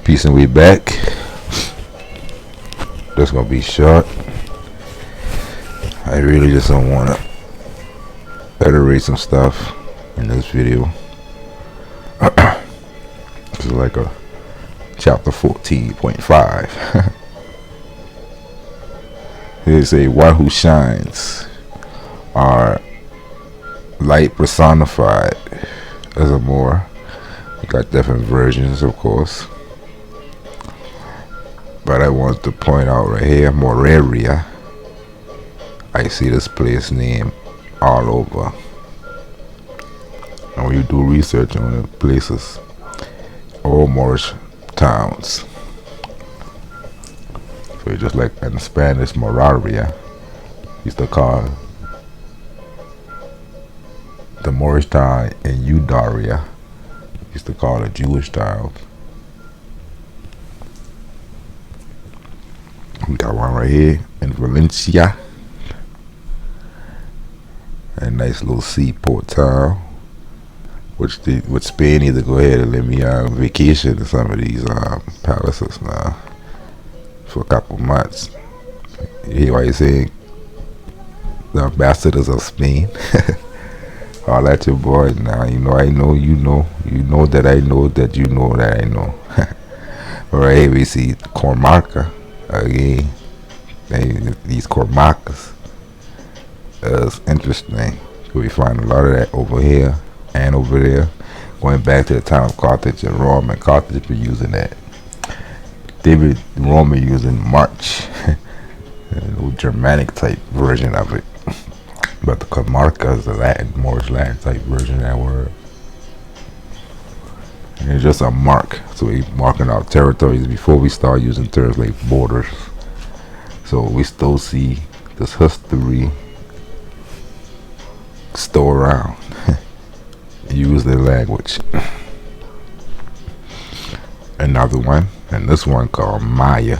Peace and we back. That's gonna be short. I really just don't wanna iterate some stuff in this video. This is like a chapter 14.5. Here's a one who shines, are light personified as a more. You got different versions, of course, but I want to point out right here, Moreria. I see this place name all over, and when you do research on the places, all Moorish towns. So you just like in Spanish, Moraria used to call the Moorish town, in Udaria used to call it Jewish town. We got one right here in Valencia, a nice little seaport town, which Spain need to go ahead and let me vacation to some of these palaces now for a couple months. You hear what you're saying? The ambassadors of Spain. All at your boy now. You know I know you know. You know that I know that you know that I know. Alright, here we see Cormaca again. These Cormacas is interesting. We find a lot of that over here and over there. Going back to the time of Carthage and Rome, and Carthage been using that. Rome been using March, a little Germanic type version of it. But the Comarca is the Latin, Moorish Latin type version of that word. And it's just a mark. So we marking out territories before we start using terms like borders. So we still see this history still around. Use their language. Another one, and this one called Maya.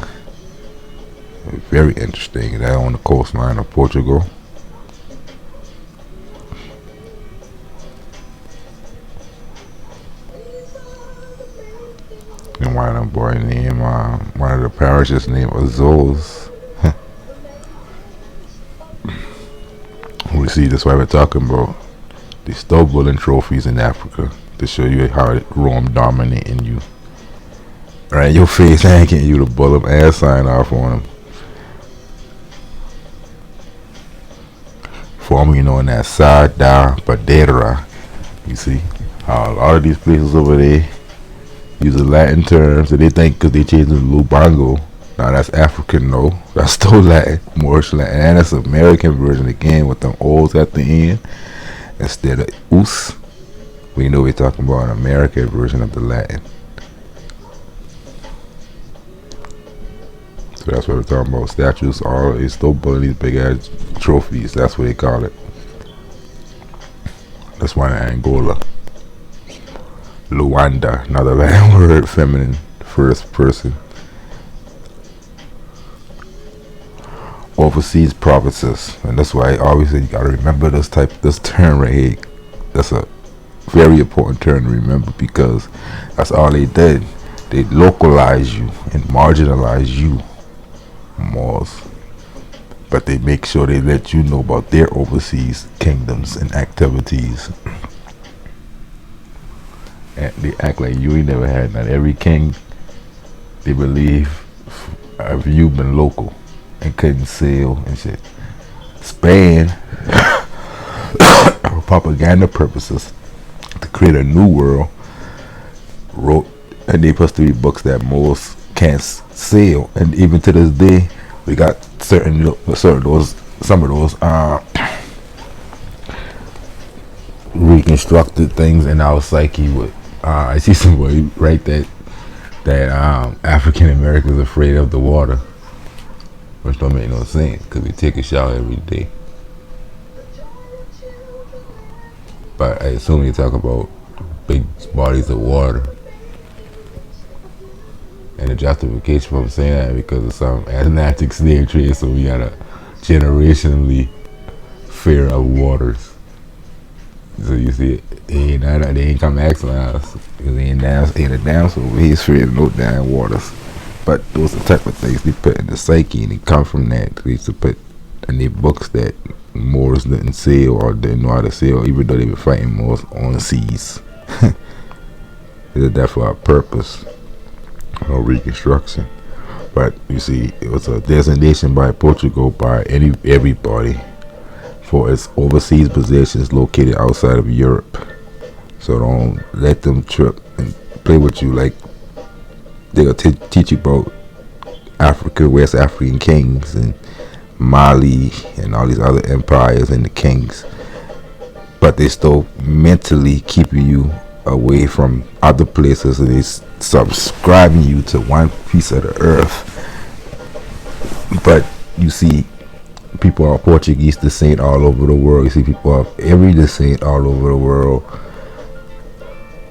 Very interesting. That on the coastline of Portugal. And one of them boy named, one of the parishes named Azores. We see that's why we're talking about. They still building trophies in Africa to show you how Rome dominating you. Right, your face ain't getting you to bull them and sign off on them. Formerly known as Sada Badera. You see how a lot of these places over there use the Latin terms that they think because they changed it to Lubango. Now that's African, no. That's still Latin, Moorish Latin, and that's American version again with them O's at the end instead of us. We know we're talking about an American version of the Latin. So that's what we're talking about. Statues are still building these big ass trophies. That's what they call it. That's one in Angola. Luanda, another Latin word, feminine, first person. Overseas provinces, and that's why I always say you gotta remember this term right here. That's a very important term to remember, because that's all they did. They localize you and marginalize you more, but they make sure they let you know about their overseas kingdoms and activities. And they act like you ain't never had none. Every king, they believe, have you been local and couldn't sail and shit. Spain, for propaganda purposes, to create a new world, wrote, and they supposed to be books that most can't sail. And even to this day, we got some of those reconstructed things in our psyche. With I see somebody write that African Americans afraid of the water, which don't make no sense because we take a shower every day. But I assume you talk about big bodies of water, and the justification for saying that because of some Atlantic slave trade, so we got a generationally fear of waters. So you see, they ain't come asking us because ain't a dance over here straight no damn waters. But those are the type of things they put in the psyche, and they come from that. They used to put in their books that Moors didn't sail or didn't know how to sail, even though they were fighting Moors on the seas. They did that for a purpose, no reconstruction. But you see, it was a designation by Portugal by everybody for its overseas possessions located outside of Europe. So don't let them trip and play with you like they'll teach you about Africa, West African kings and Mali and all these other empires and the kings. But they still mentally keeping you away from other places, and they subscribing you to one piece of the earth. But you see people of Portuguese descent all over the world. You see people of every descent all over the world,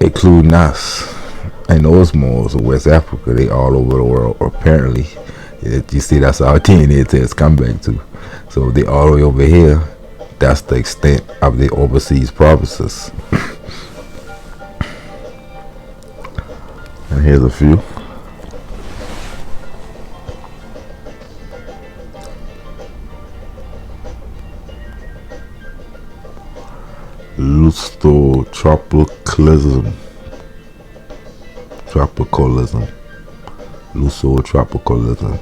including us. And those Moors of West Africa, they all over the world, apparently. You see, that's our DNA test come back to. So they all the way over here. That's the extent of the overseas provinces. And here's a few. Lusotropicalism. Lusotropicalism.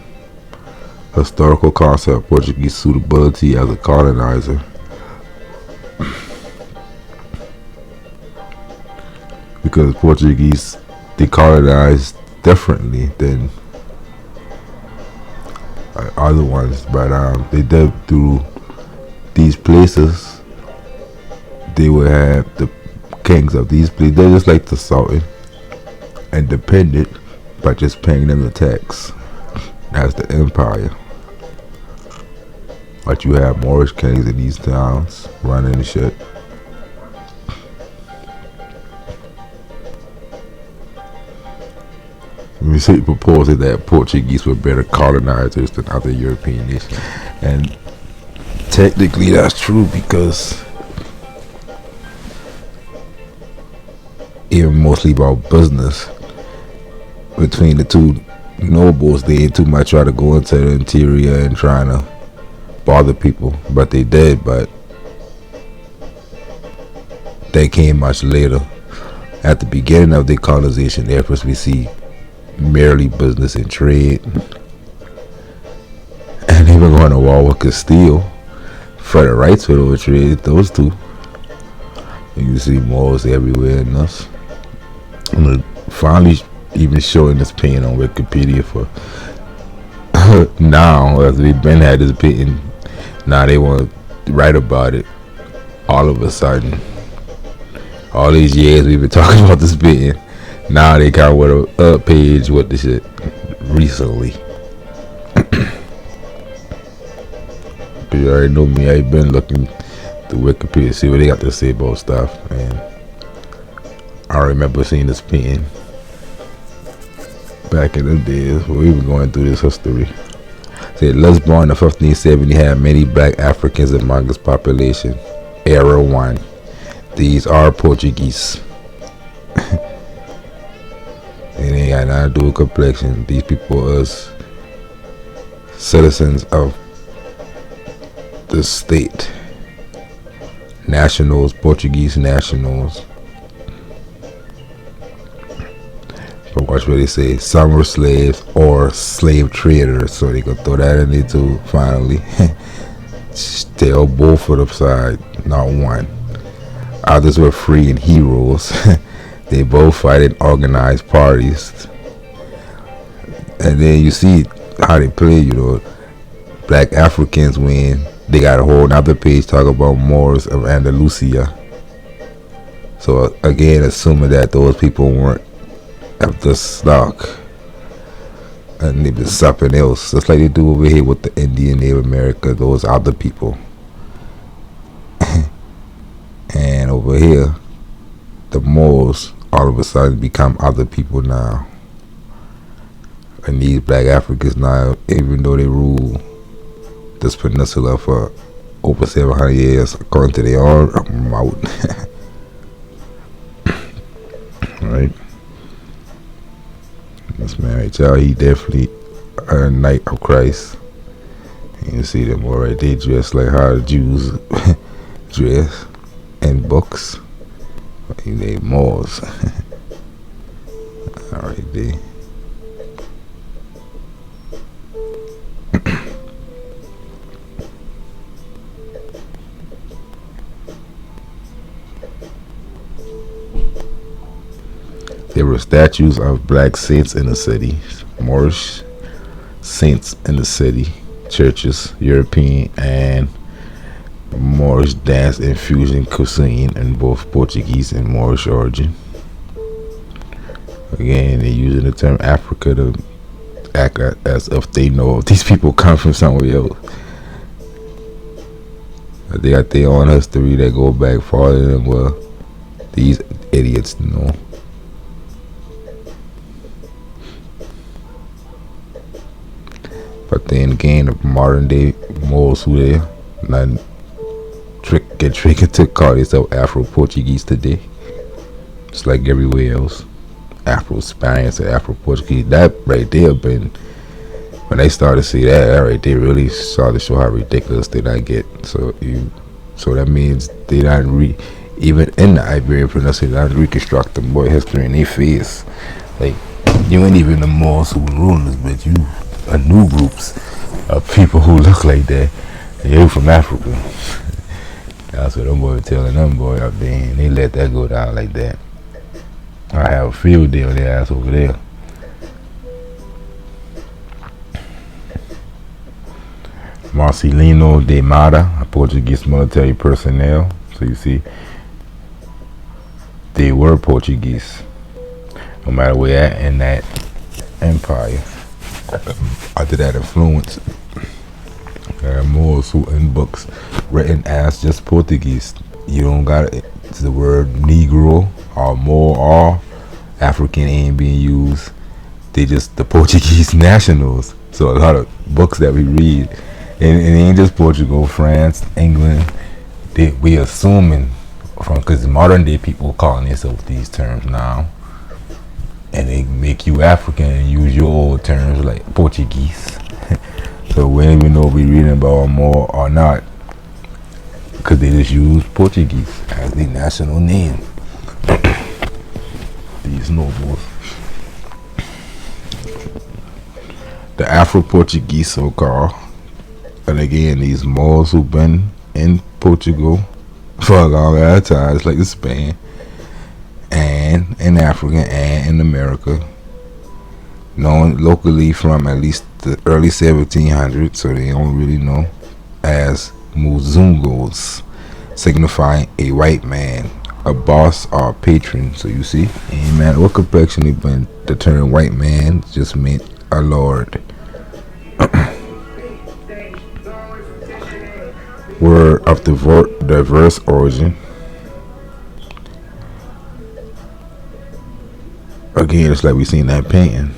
Historical concept of Portuguese suitability as a colonizer. Because Portuguese, they colonized differently than other ones, but they did through these places. They would have the kings of these places. They're just like the Sultan, independent, by just paying them the tax. That's the empire. But you have Moorish kings in these towns running the shit. We see proposing that Portuguese were better colonizers than other European nations, and technically that's true, because even mostly about business between the two nobles, they ain't too much try to go into the interior and trying to bother people, but they did. But they came much later. At the beginning of the colonization efforts, we see merely business and trade, and they were going to war with Castile for the rights for those trade. Those two, and you see Moors everywhere in us. And finally, even showing this painting on Wikipedia for now, as we've been had this painting. Now they want to write about it. All of a sudden, all these years we've been talking about this painting. Now they kind of went a page with the shit recently. Cause you already know me. I've been looking through Wikipedia, see what they got to say about stuff, and I remember seeing this painting back in the days when we were going through this history. Said Lisbon in 1570 had many black Africans among its population. Era 1. These are Portuguese. And they got nothing to do with complexion. These people are citizens of the state. Nationals, Portuguese nationals. But watch what they say. Some were slaves or slave traders. So they could throw that in there too, finally. Still both of them side, not one. Others were free and heroes. They both fight in organized parties. And then you see how they play, Black Africans win. They got a whole nother page talking about Moors of Andalusia. So again, assuming that those people weren't of the stock, and they been something else, just like they do over here with the Indian Native America, those other people. And over here, the Moors all of a sudden become other people now. And these black Africans now, even though they rule this peninsula for over 700 years, according to their own mouth, right? This man right y'all, he definitely a knight of Christ. You can see them all right. They dress like how the Jews dress in books. They Moors. Alright there. There were statues of black saints in the city, Moorish saints in the city, churches, European and Moorish dance and fusion cuisine in both Portuguese and Moorish origin. Again, they're using the term Africa to act as if they know if these people come from somewhere else. They got their own history that go back farther than what these idiots know. But then again, the modern day Moors who they not get tricked to call themselves Afro-Portuguese today. It's like everywhere else. Afro-Spanish and Afro-Portuguese. That right there been, when they started to see that right there really started to show how ridiculous they not get. So that means they not even in the Iberian Peninsula, they not reconstruct the boy history in their face. Like, you ain't even the Moors who ruling this bitch. You are new groups of people who look like that. And you from Africa. That's what them boys telling them boy up there, and they let that go down like that. I have a field day with their ass over there. Marcelino de Mata, a Portuguese military personnel. So you see, they were Portuguese, no matter where at in that empire. After that influence, there are Moors who in books written as just Portuguese. You don't got it. It's the word Negro or Moor or African ain't being used. They just the Portuguese nationals. So a lot of books that we read, and it ain't just Portugal, France, England. We assuming from, because modern day people calling themselves these terms now, and they make you African and use your old terms like Portuguese. So we don't even know if we reading about more or not, because they just use Portuguese as the national name. These nobles. The Afro-Portuguese so-called, and again these Moors who've been in Portugal for a long time, it's like Spain, and in Africa and in America, known locally from at least the early 1700s, so they don't really know, as Muzungos, signifying a white man, a boss or a patron. So you see, ain't matter what complexion he been, the term white man just meant a lord. Word of diverse origin. Again, it's like we seen that painting.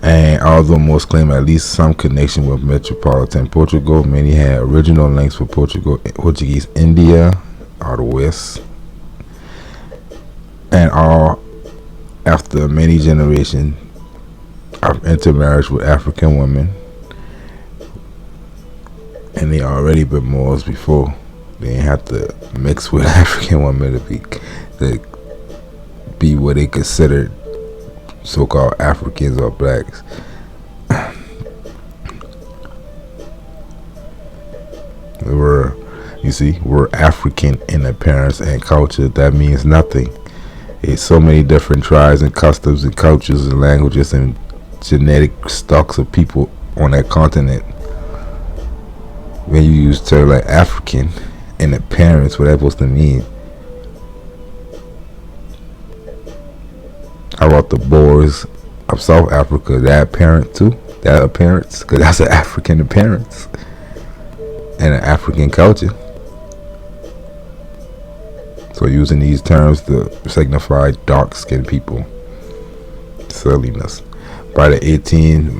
And although most claim at least some connection with metropolitan Portugal, many had original links with Portuguese India or the West, and all after many generations of intermarriage with African women, and they already been Moors before. They ain't have to mix with African women to be what they considered so-called Africans or blacks. We're African in appearance and culture. That means nothing. There's so many different tribes and customs and cultures and languages and genetic stocks of people on that continent. When you use term like African in appearance, what that's supposed to mean? How about the Boers of South Africa? That appearance too? That appearance? Because that's an African appearance and an African culture. So using these terms to signify dark-skinned people. Silliness. By the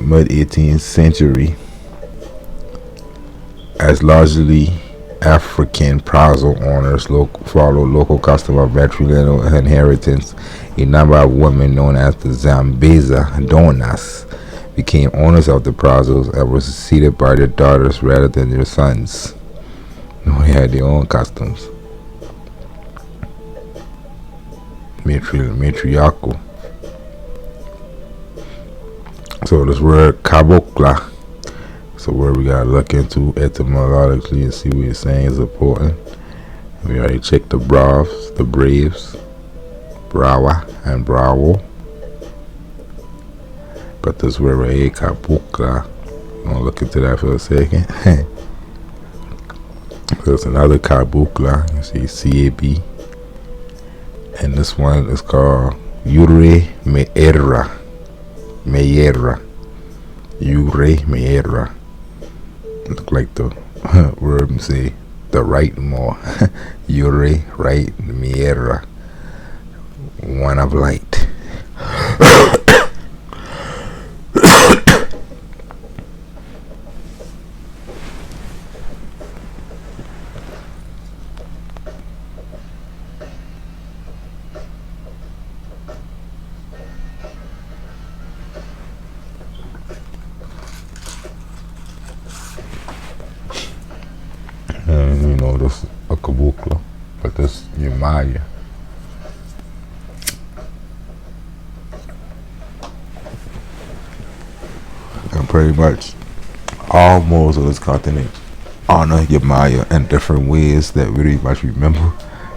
mid 18th century, as largely African Prazo owners followed local custom of matrilineal inheritance. A number of women known as the Zambeza Donas became owners of the Prazos and were succeeded by their daughters rather than their sons. They had their own customs. Matriarchal. So this word cabocla, it's a word we gotta look into etymologically and see what it's saying is important. We already checked the Bravs, the Braves, Brawa and Bravo. But this word right here, cabocla, I'm gonna look into that for a second. There's another cabocla, you see CAB. And this one is called Yure Meera. Yure Meera. Look like the word say the right more. Yure right Meera. One of light. And this a cabocla, but this Yamaya. And pretty much all Moors of this continent honor Yamaya in different ways that we really much remember.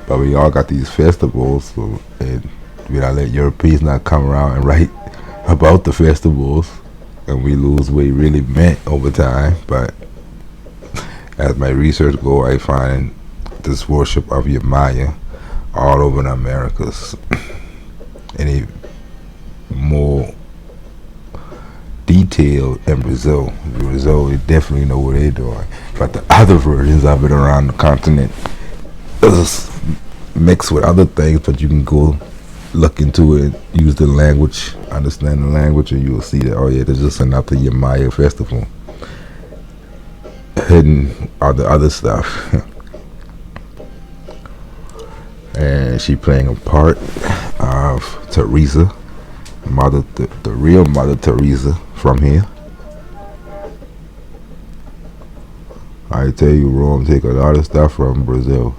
But we all got these festivals, so, and we gotta let Europeans not come around and write about the festivals, and we lose what it really meant over time. But as my research go, I find this worship of Yamaya all over the Americas. Any more detailed in Brazil. Brazil, they definitely know what they're doing. But the other versions of it around the continent is mixed with other things, but you can go look into it, use the language, understand the language, and you'll see that, oh yeah, there's just another Yamaya festival. Hidden all the other stuff. And she playing a part of Teresa, the real Mother Teresa from here. I tell you, Rome take a lot of stuff from Brazil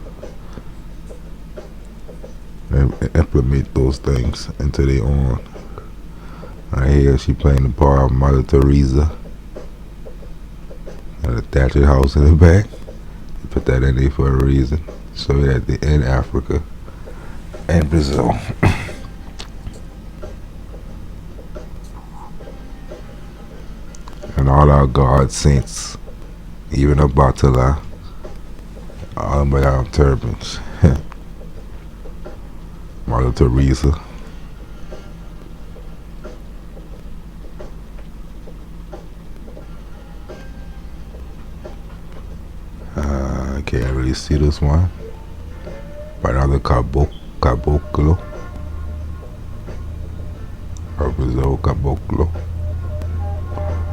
and implement those things into their own. Right here, she playing the part of Mother Teresa. And a thatched house in the back. They put that in there for a reason. So that they're in Africa and Brazil. And all our God saints, even Abatala, all of them have turbans. Mother Teresa. I can't really see this one. But another caboclo. Or Brazil caboclo.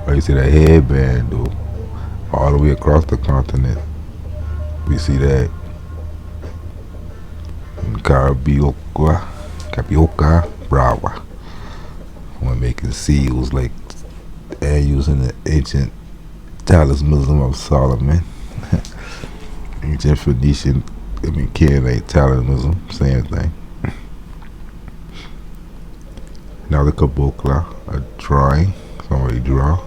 Oh, you see that headband though, all the way across the continent. We see that in Carioca Brava. When making seals like and using the ancient talismanism of Solomon. Ancient Phoenician, Canaanite talismanism, same thing. Now the cabocla, a drawing, somebody draw.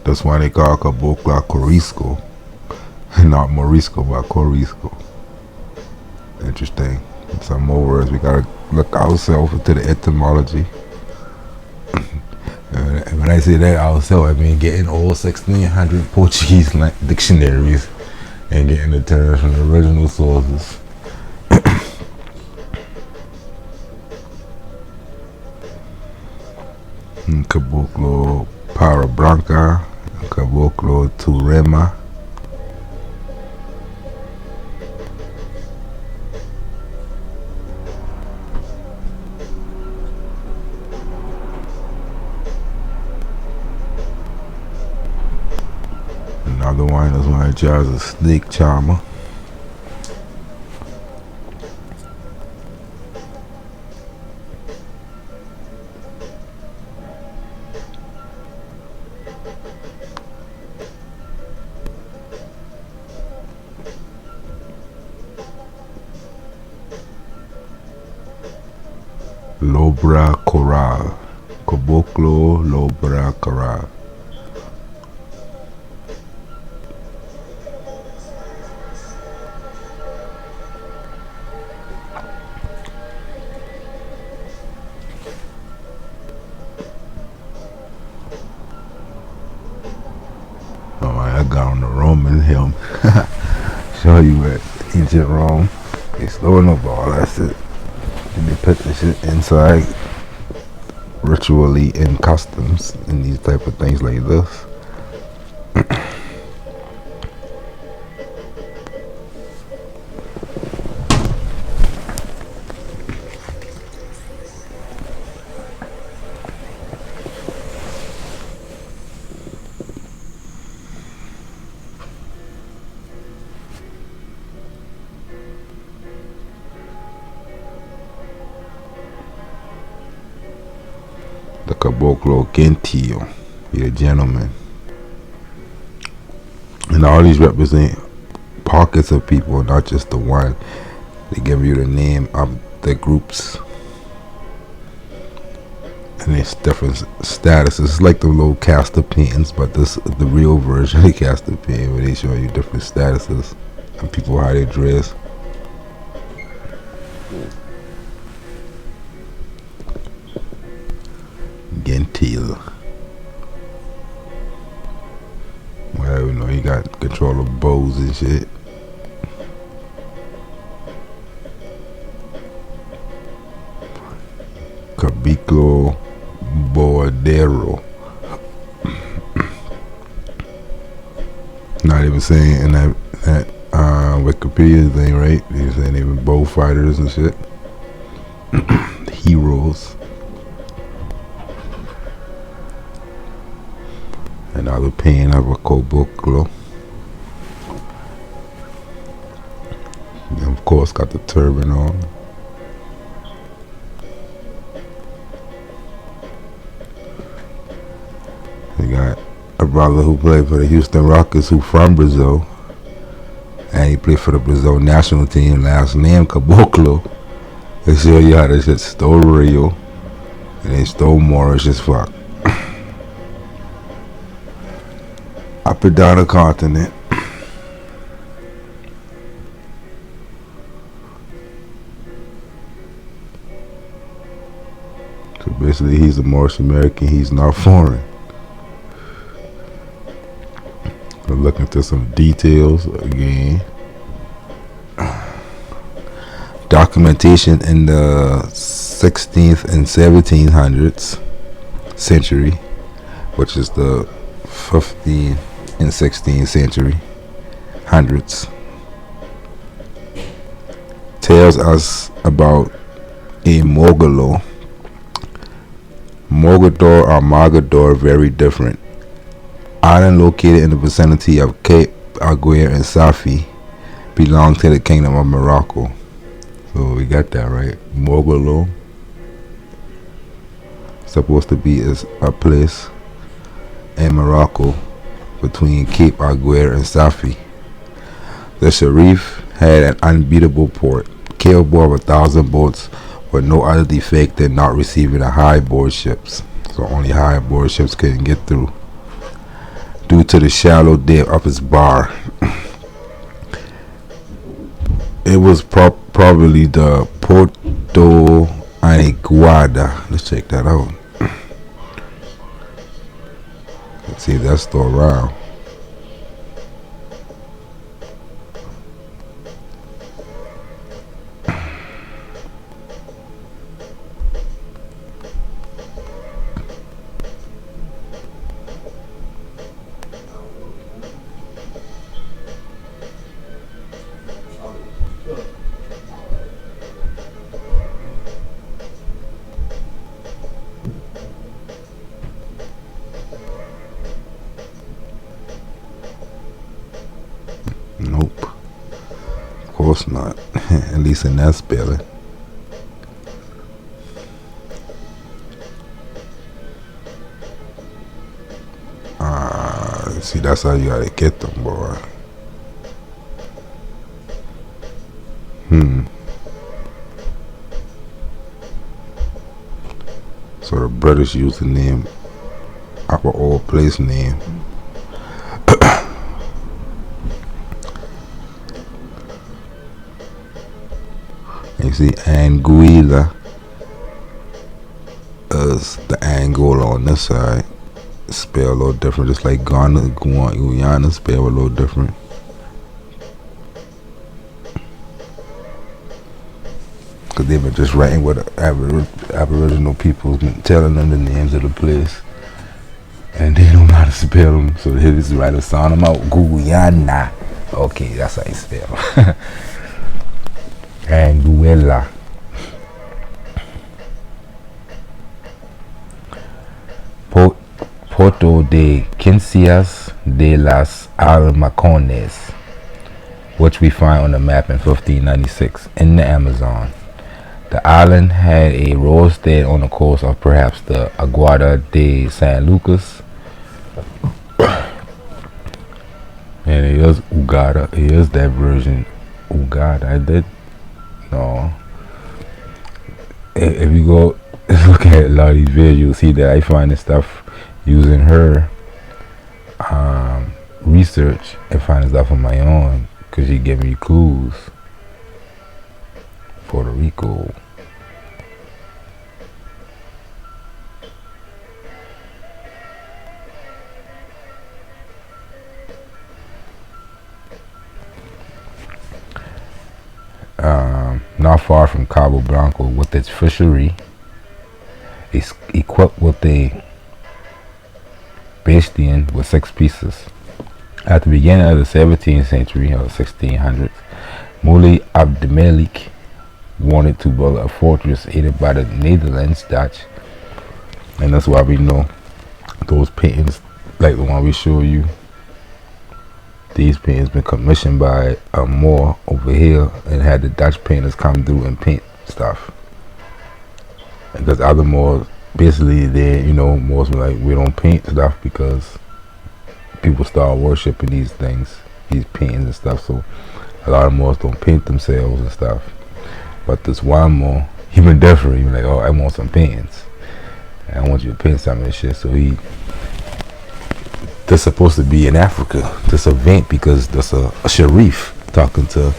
That's why they call cabocla Corisco. Not Morisco, but Corisco. Interesting. Some more words we gotta look ourselves into the etymology. And when I say that ourselves, I mean getting all 1600 Portuguese dictionaries and getting the terms from the original sources. Caboclo Para Branca, Caboclo Turema, find us one of Jaws' snake charmer. Lobra coral. Caboclo lobra coral. I got on the Roman helm. Show you at ancient Rome. They storing up all that shit. And they put the shit inside ritually in customs and these type of things like this. The Caboclo Gentil, be a gentleman. And all these represent pockets of people, not just the one. They give you the name of the groups. And it's different statuses. It's like the little caster paintings, but this is the real version of the caster painting where they show you different statuses and people how they dress. Gentil. Well, you know, you got control of bows and shit. Caboclo Bordero. Not even saying in that Wikipedia thing, right? They're saying they were bow fighters and shit. Heroes. Another painting of a Caboclo. And of course, got the turban on. We got a brother who played for the Houston Rockets, who from Brazil, and he played for the Brazil national team. Last name Caboclo. They show you how this shit stole Rio, and they stole Morris as fuck. Up and down the continent. So basically, he's a Morris American. He's not foreign. We're looking into some details again. Documentation in the 16th and 1700s century, which is the 15th and 16th century hundreds, tells us about a Mogador. Mogador or Mogador, very different. Island located in the vicinity of Cape Aguirre and Safi, belong to the Kingdom of Morocco. So we got that right. Mogador supposed to be a place in Morocco between Cape Aguirre and Safi. The Sharif had an unbeatable port, capable of 1,000 boats, with no other defect than not receiving a high board ships. So only high board ships couldn't get through, due to the shallow depth of its bar. It was probably the Porto Aniguada. Let's check that out. Let's see if that's still around. not. At least in that spelling. See, that's how you gotta get them, boy. So the British used the name, our old place name. You see, Anguilla is the Angola on this side. Spell a little different, just like Guyana spell a little different. Because they've been just writing what Aboriginal people's been telling them the names of the place. And they don't know how to spell them. So they just write a sound them out. Guyana. Okay, that's how you spell. Anguilla. Puerto de Quincías de las Almacones, which we find on the map in 1596 in the Amazon. The island had a roadstead on the coast of perhaps the Aguada de San Lucas. And it is Uganda. It is that version. Uganda. I did. No. If you go look at a lot of these videos, you'll see that I find this stuff using her research and finding stuff on my own, because she gave me clues. Puerto Rico. Not far from Cabo Blanco, with its fishery, is equipped with a bastion with 6 pieces. At the beginning of the 17th century or 1600s, Muley Abdelmalik wanted to build a fortress aided by the Netherlands, Dutch, and that's why we know those paintings, like the one we show you. These paintings been commissioned by a Moor over here, and had the Dutch painters come through and paint stuff. Because other Moors, basically, Moors were like, we don't paint stuff because people start worshiping these things, these paintings and stuff. So a lot of Moors don't paint themselves and stuff. But this one Moor, he been different. He was like, oh, I want some paintings. I want you to paint some of this shit. So they're supposed to be in Africa, this event, because there's a Sharif talking to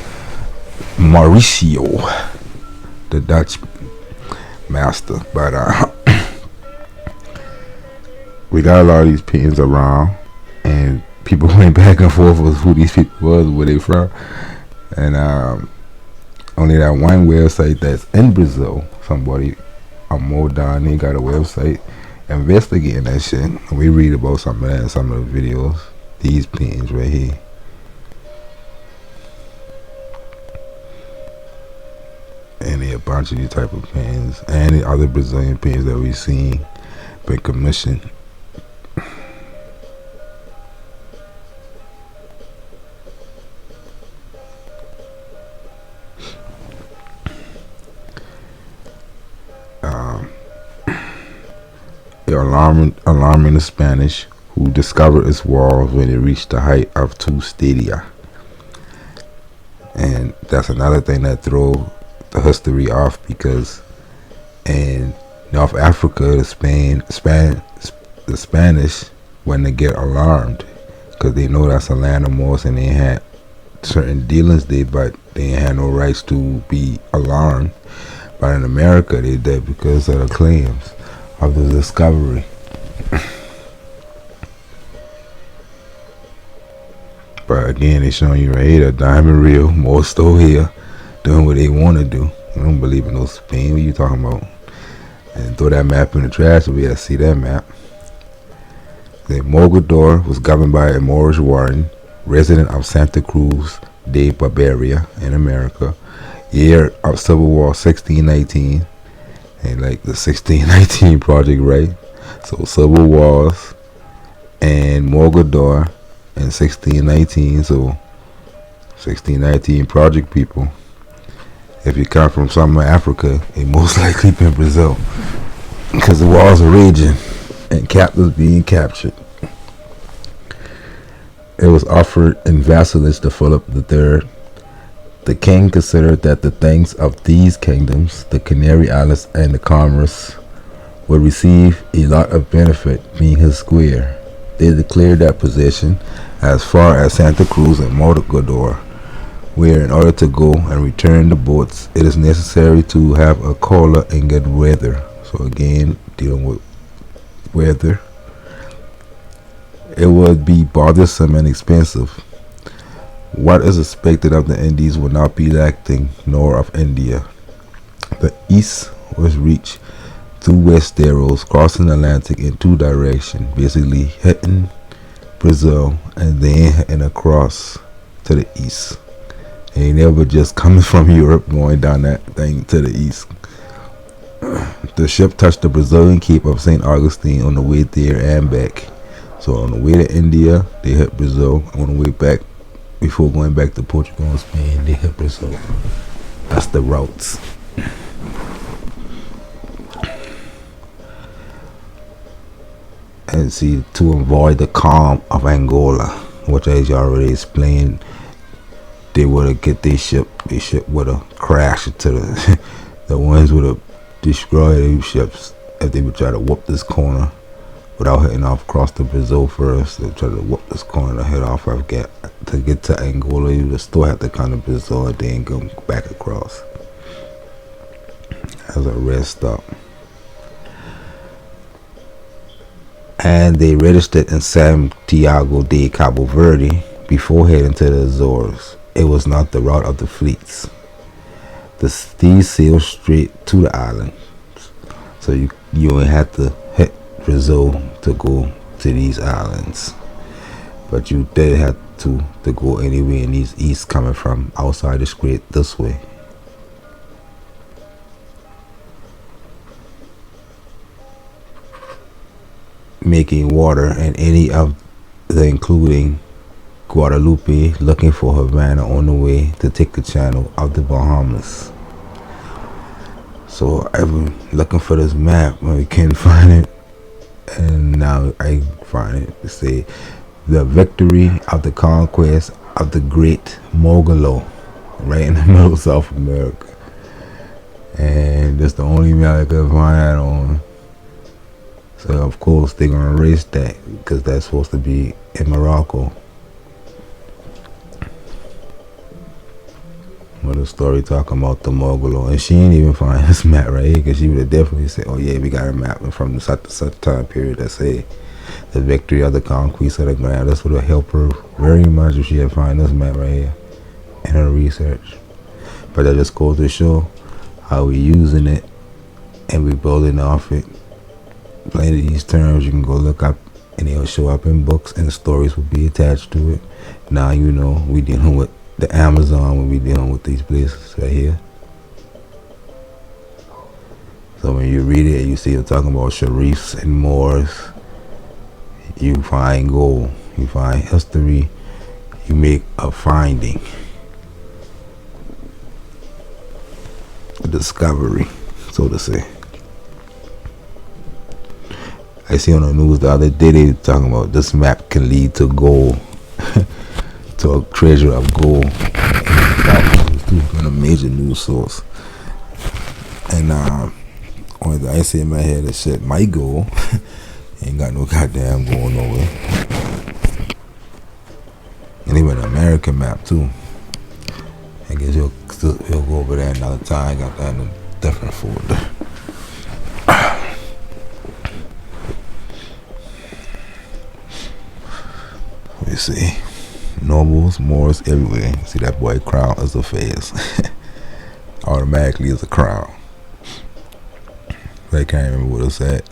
Mauricio, the Dutch master. But we got a lot of these paintings around, and people went back and forth with who these people was, where they from. And only that one website that's in Brazil, somebody, Mo Donnie, got a website investigating that shit, and we read about some of that in some of the videos. These paintings right here, and a bunch of these type of paintings, and the other Brazilian paintings that we've seen been commissioned. Alarming the Spanish, who discovered its walls when it reached the height of 2 stadia. And that's another thing that throw the history off, because in North Africa, the Spanish, when they get alarmed, because they know that's a land of Moors, and they had certain dealings there, but they ain't had no rights to be alarmed. But in America, they did, because of the claims of the discovery. But again, they showing you right here that diamond real, more still here, doing what they want to do. I don't believe in no Spain. What you talking about? And throw that map in the trash, so we gotta see that map. The Mogador was governed by a Moorish warden, resident of Santa Cruz de Barberia in America. Year of Civil War 1619, and like the 1619 project, right? So Civil Wars and Mogador in 1619. So 1619 project people. If you come from somewhere in Africa, it most likely been Brazil, because the wars are raging and captives being captured. It was offered in vassalage to Philip III. The king considered that the things of these kingdoms, the Canary Islands and the Comoros, would receive a lot of benefit being his square. They declared that possession as far as Santa Cruz and Mogador, where in order to go and return the boats, it is necessary to have a caller and good weather. So again, dealing with weather. It would be bothersome and expensive. What is expected of the Indies will not be lacking, nor of India. The east was reached through West Arrows, crossing the Atlantic in two directions, basically hitting Brazil and then heading across to the east. And they never just coming from Europe going down that thing to the east. The ship touched the Brazilian Cape of St. Augustine on the way there and back. So on the way to India, they hit Brazil. On the way back, before going back to Portugal and Spain, they hit Brazil. That's the routes. And see, to avoid the calm of Angola, which as you already explained, they would have get their ship would have crashed to the ones would have destroyed their ships if they would try to whoop this corner without heading off across to Brazil first. They try to whoop this corner to head off. To get to Angola, you would still have to come to Brazil and then go back across as a rest stop. And they registered in Santiago de Cabo Verde before heading to the Azores. It was not the route of the fleets. These sailed straight to the islands, so you only had to hit Brazil to go to these islands, but you did have to go anywhere in these east coming from outside the strait this way. Making water and any of the including Guadalupe, looking for Havana on the way to take the channel of the Bahamas. So I've been looking for this map when we can't find it, and now I find it. To say the victory of the conquest of the great Mogolo, right in the middle of South America, and that's the only map I could find that on. So of course they're gonna erase that because that's supposed to be in Morocco. With a story talking about the Mogolo, and she ain't even find this map right here, because she would have definitely said, "Oh yeah, we got a map from the such time period that say the victory of the conquest of the ground." This would have helped her very much if she had find this map right here in her research. But that just goes to show how we using it and we building off it. Plenty of these terms you can go look up, and they'll show up in books, and the stories will be attached to it. Now you know we dealing with the Amazon when we dealing with these places right here. So when you read it and you see it talking about Sharifs and Moors, you find gold, you find history, you make a finding, a discovery, so to say. I see on the news the other day they were talking about this map can lead to gold, to a treasure of gold. It's been a major news source. And only thing I see in my head is shit might go. Ain't got no goddamn going nowhere. And even an American map too. I guess he'll go over there another time. I got that in a different folder. Let me see. Nobles, Moors, everywhere. See that boy crown is a face. Automatically is a crown. I can't remember what it's at.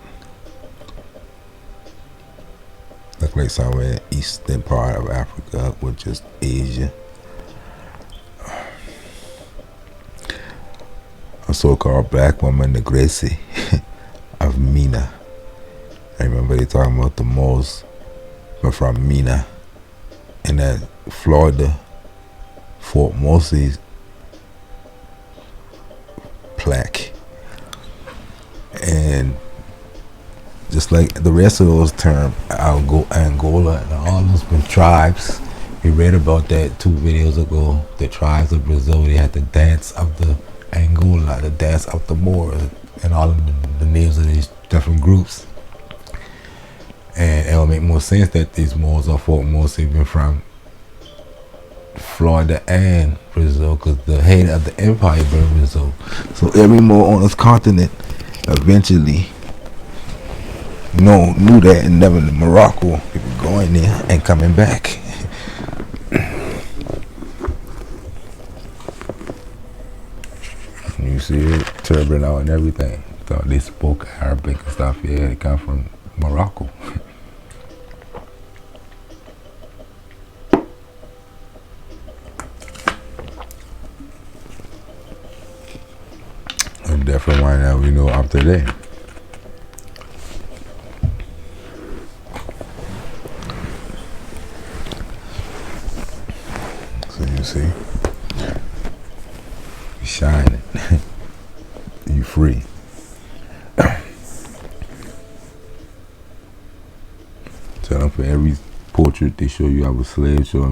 Look like somewhere in the eastern part of Africa, which is Asia. A so-called black woman, the Gracie of Mina. I remember they talking about the Moors, but from Mina. And that Florida, Fort Moses, plaque. And just like the rest of those terms, Angola and all those been tribes. We read about that 2 videos ago. The tribes of Brazil, they had the dance of the Angola, the dance of the Moors, and all of the names of these different groups. And it will make more sense that these Moors are folk mostly been from Florida and Brazil, because the head of the empire been Brazil. So every Moor on this continent eventually knew that, and never in Morocco, people going there and coming back. You see it, turban out and everything. Thought they spoke Arabic and stuff. Yeah, they come from Morocco. And definitely one that we know up to today. So you see, you shining. You free. Tell them for every portrait they show you of a slave, show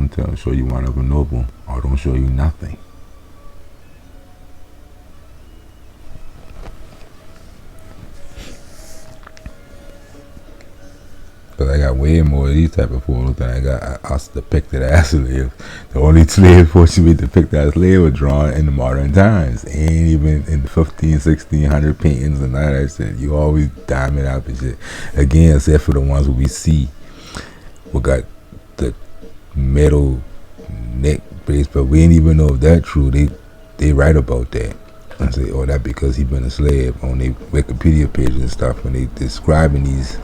you one of a noble, or don't show you nothing. Because I got way more of these type of photos than I got us depicted as slaves. The only slave portrait we depicted as slave was drawn in the modern times. Ain't even in the 1600 paintings and all that shit. You always dime it out and shit. Again, except for the ones we see. We got the metal neck brace, but we ain't even know if that's true. They write about that. And say, oh, that because he been a slave on their Wikipedia page and stuff when they describing these.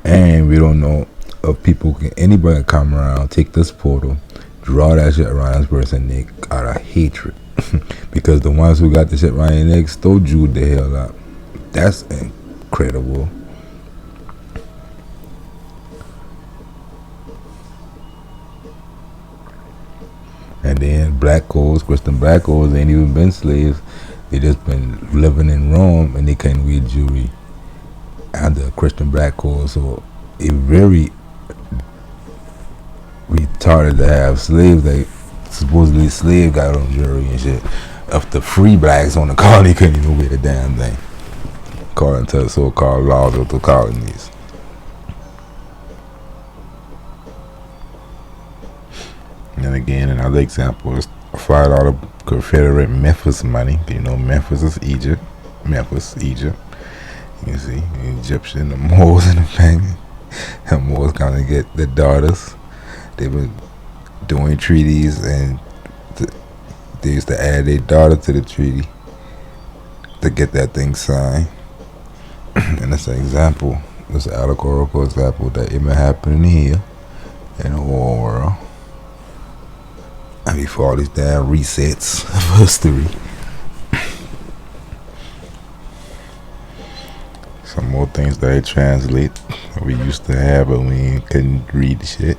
And we don't know if anybody can come around, take this portal, draw that shit around this person neck out of hatred. Because the ones who got the shit around their neck stole Jude the hell up. That's incredible. And then Christian black codes ain't even been slaves. They just been living in Rome and they can't read jewelry under Christian black code. So it's very retarded to have slaves that supposedly slave got on jewelry and shit. If the free blacks on the colony couldn't even wear the damn thing, according to the so-called laws of the colonies. And again, another example is $5 Confederate Memphis money. You know, Memphis is Egypt. You see, the Egyptian, the Moors, and the family. The Moors kind of get the daughters. They've been doing treaties, and they used to add their daughter to the treaty to get that thing signed. And that's an example. That's an allegorical example that it may happen here in the whole world. And before all these damn resets of history. Some more things that I translate we used to have, but we couldn't read the shit.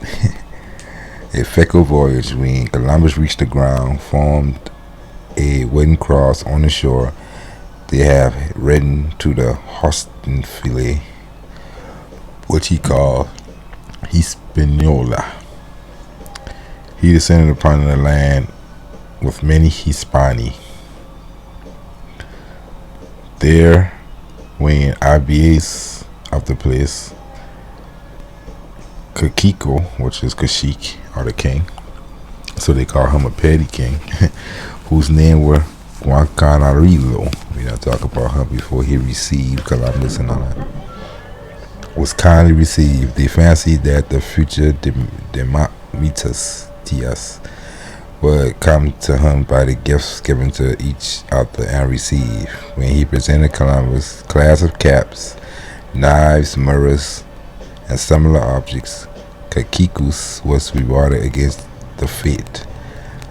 A fickle voyage when Columbus reached the ground, formed a wooden cross on the shore. They have written to the Hostenfile, which he called Hispaniola. He descended upon the land with many Hispani. There, when Abies of the place, Kakiko, which is Kashik, or the king, so they call him a petty king, whose name were Guancanarilo. We don't talk about him before he received Columbus and all that. Was kindly received. They fancied that the future Demamitas Tias would come to him by the gifts given to each other and received. When he presented Columbus class of caps, knives, mirrors, and similar objects, Caquicus was rewarded against the fate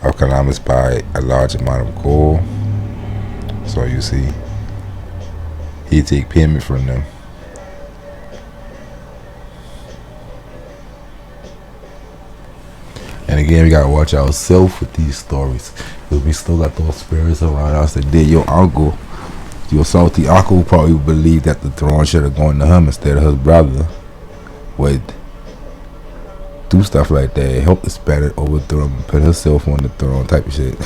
of Columbus by a large amount of gold. So you see, he take payment from them. And again, we gotta watch ourselves with these stories, because we still got those spirits around us that did your uncle. Your salty uncle probably believed that the throne should have gone to him instead of his brother. Would do stuff like that, help the Spanish overthrow him, put herself on the throne type of shit.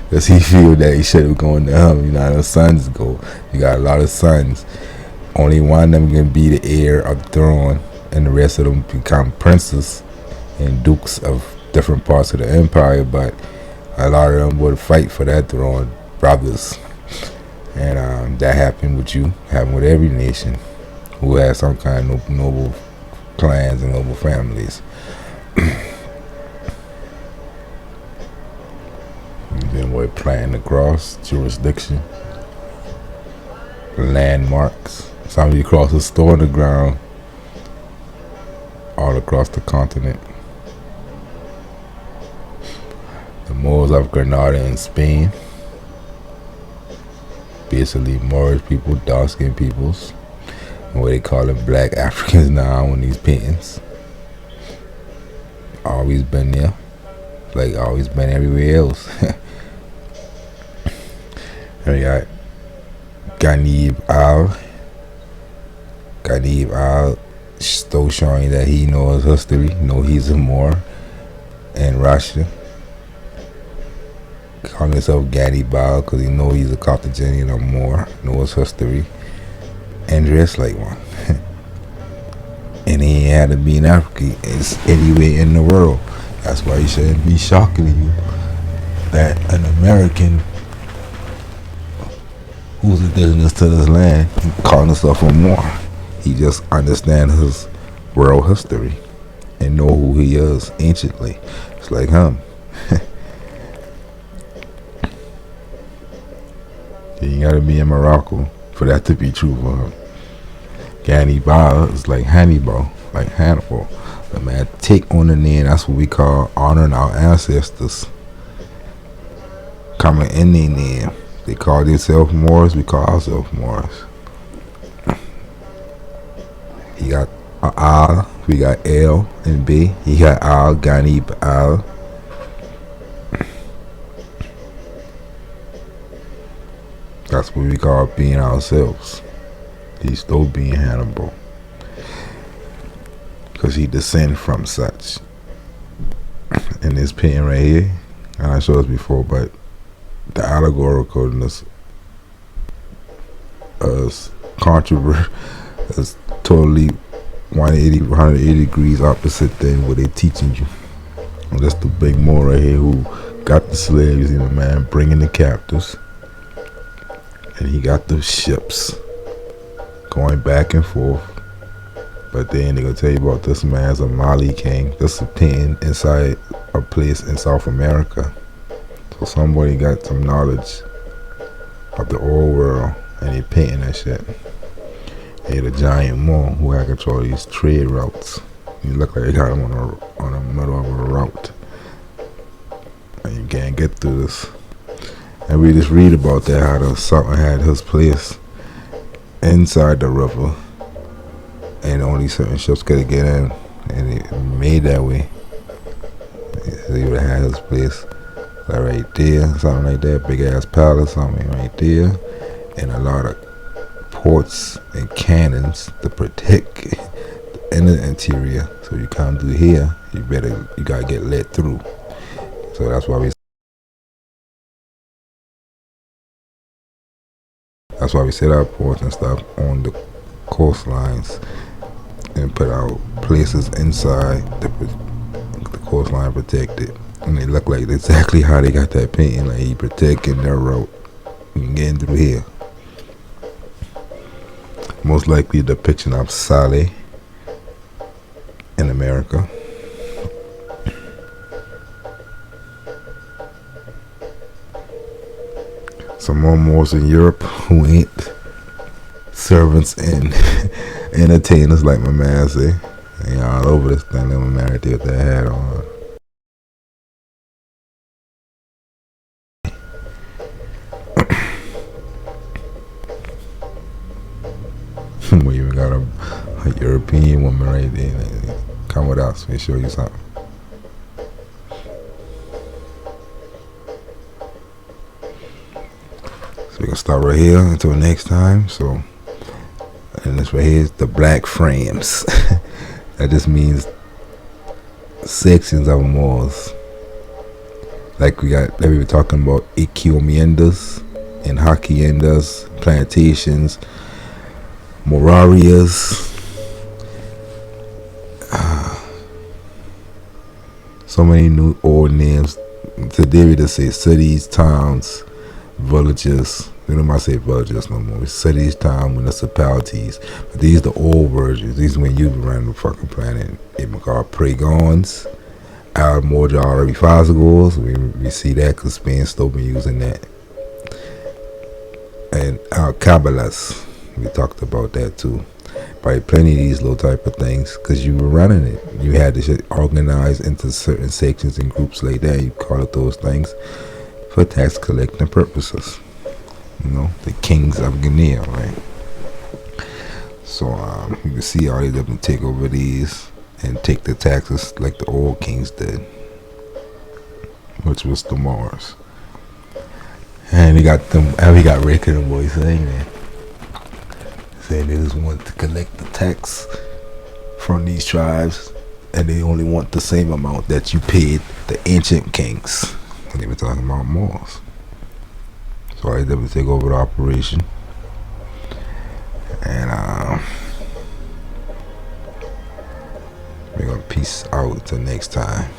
Because he feel that he should have gone to him. You know how the sons go. You got a lot of sons. Only one of them can be the heir of the throne, and the rest of them become princes and dukes of different parts of the empire. But a lot of them would fight for that throne, brothers. And that happened with you, happened with every nation who has some kind of noble clans and noble families. And then we're planting across jurisdiction, landmarks. Some of you cross a store on the ground, all across the continent. The Moors of Granada in Spain, basically Moorish people, dark-skinned peoples, and what they call them black Africans now on these paintings. Always been there, like always been everywhere else. And we got Ghanib Al still showing that he knows history, he's a Moor in Russia. Calling himself Gannibal because he know he's a Carthaginian or Moor, knows history, and dressed like one. And he ain't had to be in Africa, it's anywhere in the world. That's why he shouldn't be shocking to you that an American who's indigenous to this land calling himself a Moor. He just understands his world history and know who he is anciently. It's like him. You gotta be in Morocco for that to be true for him. Gannibal is like Hannibal, The man take on the name, that's what we call honoring our ancestors. Coming in their name. They call themselves Moors, we call ourselves Moors. He got Al, we got L and B. He got Al, Ghanib Al. That's what we call being ourselves. He's still being Hannibal, because he descends from such. In this painting right here, and I showed this before, but the allegoricalness is controversial, is totally 180 degrees opposite than what they're teaching you. And that's the big Moor right here who got the slaves, man, bringing the captives. And he got the ships going back and forth. But then they're going to tell you about this man's a Mali king. This is a pen inside a place in South America. So somebody got some knowledge of the old world and they painting that shit. They had a giant Moor who had control of these trade routes. You look like they got him on the middle of a route. And you can't get through this. And we just read about that, how the Sultan had his place inside the river, and only certain ships could get in, and it made that way. So he would have had his place like right there, something like that, big ass palace, something right there, and a lot of ports and cannons to protect the interior. So you come through here, you gotta get let through. So that's why we set our ports and stuff on the coastlines and put our places inside the coastline protected. And they look like exactly how they got that painting, like he protecting their route and getting through here. Most likely a depiction of Saleh in America. Some more Moors in Europe who ain't servants and entertainers like my man say. They all over this thing. They were married with their hat on. We even got a European woman right there. Come with us, we'll show you something. start right here until next time. So, and this right here is the black frames. That just means sections of Moors. Like we were talking about Ikiomiendas and Haciendas, plantations, Morarias. So many new old names. Today we just say cities, towns, villages. We don't might say villages no more. It's cities, towns, municipalities. But these are the old versions. These are when you ran the fucking planet. They called pregons, Almoja already Fazagors. We see that because Spain's still been using that. And Al Kabbalas. We talked about that too. Probably plenty of these little type of things because you were running it. You had this shit organized into certain sections and groups like that. You call it those things for tax collecting purposes. You know, the kings of Guinea, right? So you can see all these up and take over these and take the taxes like the old kings did, which was the Moors. And he got them. We got Rick and the boys saying that. Saying they just want to collect the tax from these tribes, and they only want the same amount that you paid the ancient kings. And they were talking about Moors. So I had to take over the operation, and we're gonna peace out till next time.